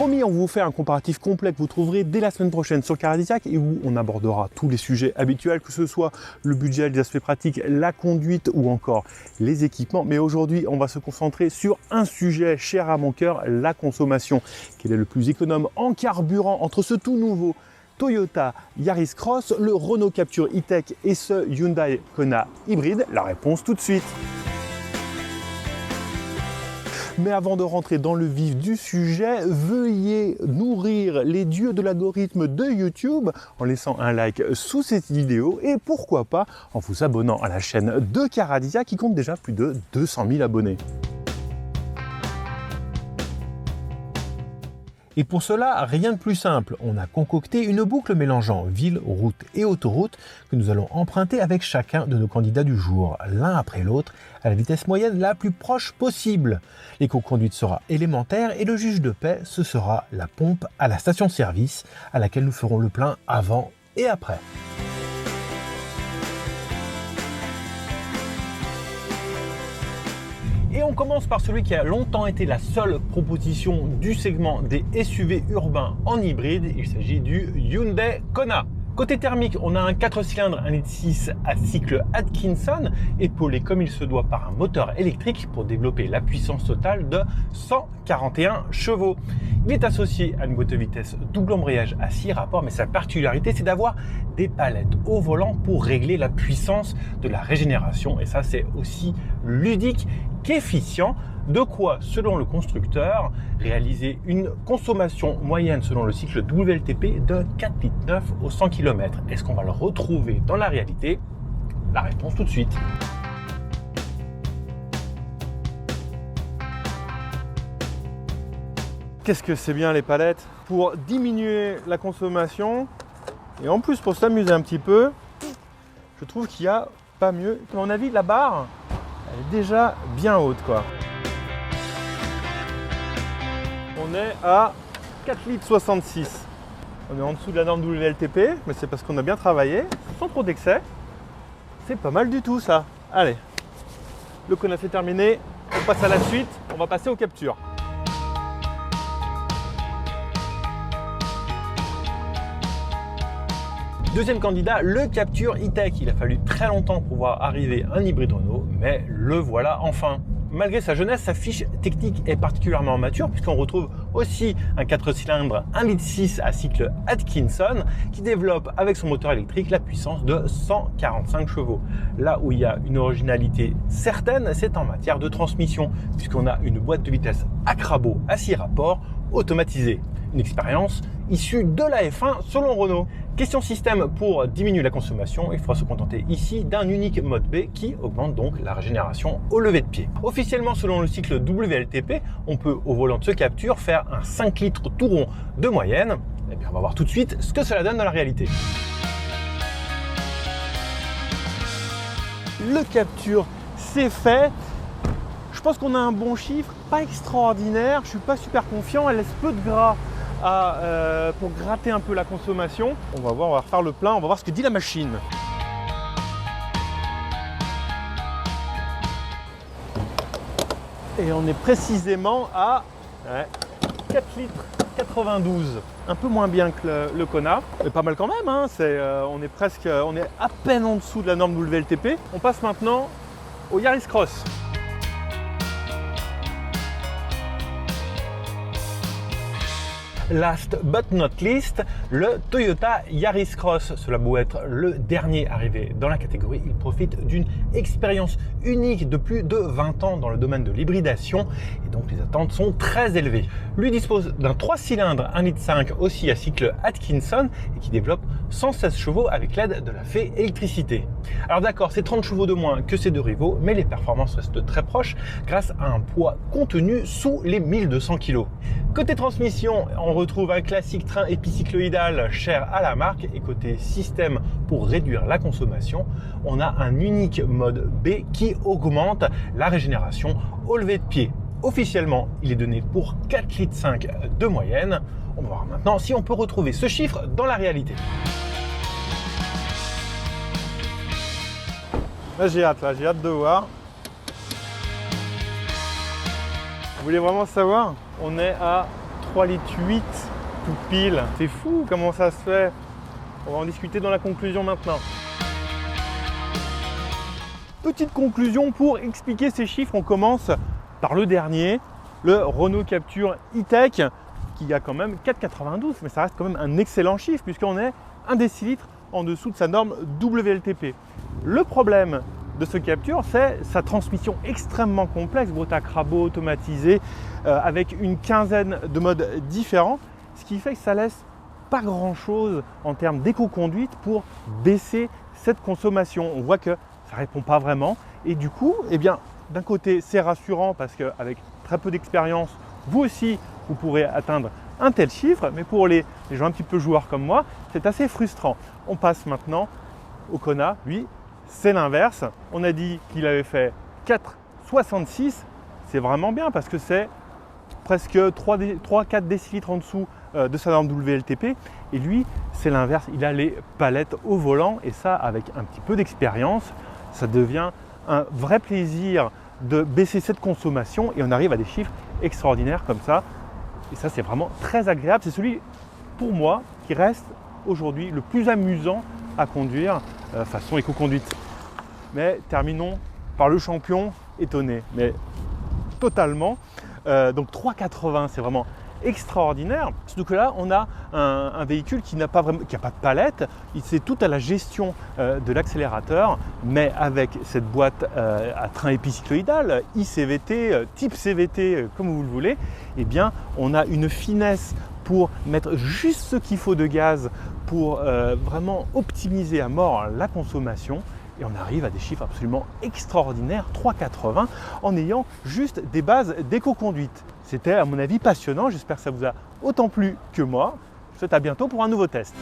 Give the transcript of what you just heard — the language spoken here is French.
Promis, on vous fait un comparatif complet que vous trouverez dès la semaine prochaine sur Caradisiac et où on abordera tous les sujets habituels, que ce soit le budget, les aspects pratiques, la conduite ou encore les équipements. Mais aujourd'hui, on va se concentrer sur un sujet cher à mon cœur, la consommation. Quel est le plus économe en carburant entre ce tout nouveau Toyota Yaris Cross, le Renault Captur E-Tech et ce Hyundai Kona hybride? La réponse tout de suite. Mais avant de rentrer dans le vif du sujet, veuillez nourrir les dieux de l'algorithme de YouTube en laissant un like sous cette vidéo et pourquoi pas en vous abonnant à la chaîne de Caradisiac qui compte déjà plus de 200 000 abonnés. Et pour cela, rien de plus simple. On a concocté une boucle mélangeant ville, route et autoroute que nous allons emprunter avec chacun de nos candidats du jour, l'un après l'autre, à la vitesse moyenne la plus proche possible. L'éco-conduite sera élémentaire et le juge de paix, ce sera la pompe à la station-service à laquelle nous ferons le plein avant et après. Et on commence par celui qui a longtemps été la seule proposition du segment des SUV urbains en hybride. Il s'agit du Hyundai Kona. Côté thermique, on a un 4 cylindres 1,6 litre à cycle Atkinson, épaulé comme il se doit par un moteur électrique pour développer la puissance totale de 141 chevaux. Il est associé à une boîte de vitesse double embrayage à 6 rapports, mais sa particularité, c'est d'avoir des palettes au volant pour régler la puissance de la régénération. Et ça, c'est aussi ludique qu'efficient. De quoi, selon le constructeur, réaliser une consommation moyenne selon le cycle WLTP de 4,9 litres au 100 km. Est-ce qu'on va le retrouver dans la réalité? La réponse tout de suite. Qu'est-ce que c'est bien les palettes pour diminuer la consommation et en plus pour s'amuser un petit peu, je trouve qu'il n'y a pas mieux. À mon avis, la barre, elle est déjà bien haute quoi. On est à 4,66 litres. On est en dessous de la norme WLTP, mais c'est parce qu'on a bien travaillé, sans trop d'excès. C'est pas mal du tout ça. Allez, le Kona c'est terminé. On passe à la suite, on va passer aux captures. Deuxième candidat, le Captur E-Tech. Il a fallu très longtemps pour voir arriver un hybride Renault, mais le voilà enfin. Malgré sa jeunesse, sa fiche technique est particulièrement mature puisqu'on retrouve aussi un 4 cylindres 1,6 litre à cycle Atkinson qui développe avec son moteur électrique la puissance de 145 chevaux. Là où il y a une originalité certaine, c'est en matière de transmission puisqu'on a une boîte de vitesse Acrabo à 6 rapports automatisée. Une expérience issue de la F1 selon Renault. Question système pour diminuer la consommation, il faudra se contenter ici d'un unique mode B qui augmente donc la régénération au lever de pied. Officiellement, selon le cycle WLTP, on peut au volant de ce Captur faire un 5 litres tout rond de moyenne. Et bien, on va voir tout de suite ce que cela donne dans la réalité. Le Captur, c'est fait. Je pense qu'on a un bon chiffre, pas extraordinaire. Je suis pas super confiant. Elle laisse peu de gras pour gratter un peu la consommation. On va voir, on va refaire le plein, on va voir ce que dit la machine. Et on est précisément à 4 litres 92. Un peu moins bien que le Kona, mais pas mal quand même. Hein. On est à peine en dessous de la norme WLTP. On passe maintenant au Yaris Cross. Last but not least, le Toyota Yaris Cross. Cela doit être le dernier arrivé dans la catégorie. Il profite d'une expérience unique de plus de 20 ans dans le domaine de l'hybridation et donc les attentes sont très élevées. Lui dispose d'un 3 cylindres 1,5 litre aussi à cycle Atkinson et qui développe 116 chevaux avec l'aide de la fée électricité. Alors d'accord, c'est 30 chevaux de moins que ses deux rivaux, mais les performances restent très proches grâce à un poids contenu sous les 1200 kg. Côté transmission, on retrouve un classique train épicycloïdal cher à la marque et côté système pour réduire la consommation, on a un unique mode B qui augmente la régénération au lever de pied. Officiellement, il est donné pour 4,5 litres de moyenne. On va voir maintenant si on peut retrouver ce chiffre dans la réalité. Là j'ai hâte de voir. Vous voulez vraiment savoir? On est à 3,8 litres tout pile. C'est fou comment ça se fait. On va en discuter dans la conclusion maintenant. Petite conclusion pour expliquer ces chiffres, on commence par le dernier, le Renault Captur E-Tech, qui a quand même 4,92, mais ça reste quand même un excellent chiffre puisqu'on est 1 décilitre en dessous de sa norme WLTP. Le problème de ce Captur, c'est sa transmission extrêmement complexe, boîte à crabot automatisée, avec une quinzaine de modes différents, ce qui fait que ça laisse pas grand chose en termes d'éco-conduite pour baisser cette consommation. On voit que ça ne répond pas vraiment et du coup, eh bien, d'un côté c'est rassurant parce qu'avec très peu d'expérience, vous aussi vous pourrez atteindre un tel chiffre, mais pour les gens un petit peu joueurs comme moi, c'est assez frustrant. On passe maintenant au Kona, lui c'est l'inverse. On a dit qu'il avait fait 4,66, c'est vraiment bien parce que c'est presque 3-4 décilitres en dessous de sa norme WLTP et lui c'est l'inverse, il a les palettes au volant et ça avec un petit peu d'expérience ça devient un vrai plaisir de baisser cette consommation et on arrive à des chiffres extraordinaires comme ça et ça c'est vraiment très agréable, c'est celui pour moi qui reste aujourd'hui le plus amusant à conduire façon éco-conduite. Mais terminons par le champion étonné, mais totalement. Donc 3,80 c'est vraiment extraordinaire. Surtout que là on a un véhicule qui n'a pas de palette, c'est tout à la gestion de l'accélérateur, mais avec cette boîte à train épicycloïdal, ICVT, type CVT, comme vous le voulez, eh bien on a une finesse pour mettre juste ce qu'il faut de gaz pour vraiment optimiser à mort la consommation. Et on arrive à des chiffres absolument extraordinaires, 3,80, en ayant juste des bases d'éco-conduite. C'était à mon avis passionnant, j'espère que ça vous a autant plu que moi. Je vous souhaite à bientôt pour un nouveau test.